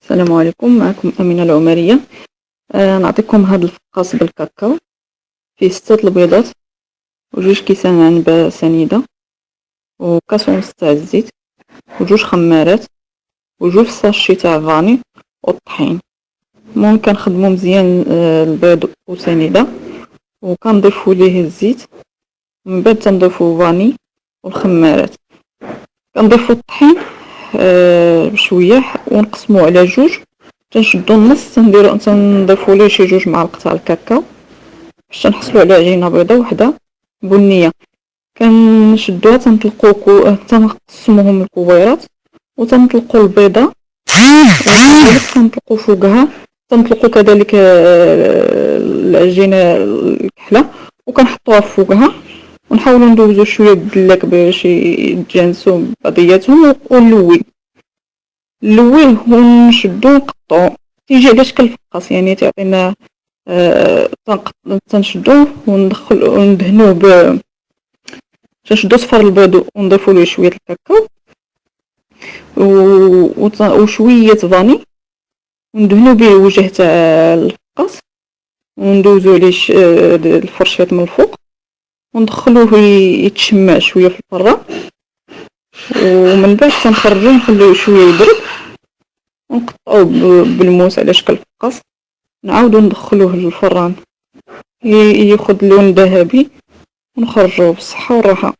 السلام عليكم. معكم أمينة العمرية. نعطيكم هذا الفقاص بالكاكاو فيه 6 البيضات وجوج كيسان عنبة سنيدة وكاس ونص تاع الزيت وجوج خمارات وجوج ساشي تاع فاني والطحين. ممكن نخدمو مزيان البيض وسنيدة وكنضيفو ليه الزيت، من بعد تنضيفو فاني والخمارات، كنضيفو الطحين بشويه ونقسموه على جوج، تنشدو النص تنضيفو ليه شي 2 معالق تاع الكاكاو باش تنحصلو على عجينه بيضه وحده بنيه. كنشدوها تنقسموهم الكويرات وتنطلقوا البيضه وكذلك تنطلقوا فوقها، تنطلقوا كذلك العجينه الكحله وكنحطوها فوقها ونحاولوا ندوزو شويه بالدلاك باش يتجانسوا بعضياتهم ونلويه ونشدو ونقطعو تيجي على شكل فقاص، يعني تعطينا تنشدوه وندهنوه تنشدو صفر البيض ونضيفو ليه شويه الكاكاو وشويه فاني وندهنو به الوجه تاع الفقاص وندوزو عليه الفرشيط من الفوق وندخلوه يتشمع شويه في الفران، ومن بعد تنخرجوه نخليوه شويه يبرد ونقطعوه بالموس على شكل فقاص، نعاودو ندخلوه للفران ياخد لون ذهبي ونخرجوه بالصحه والراحه.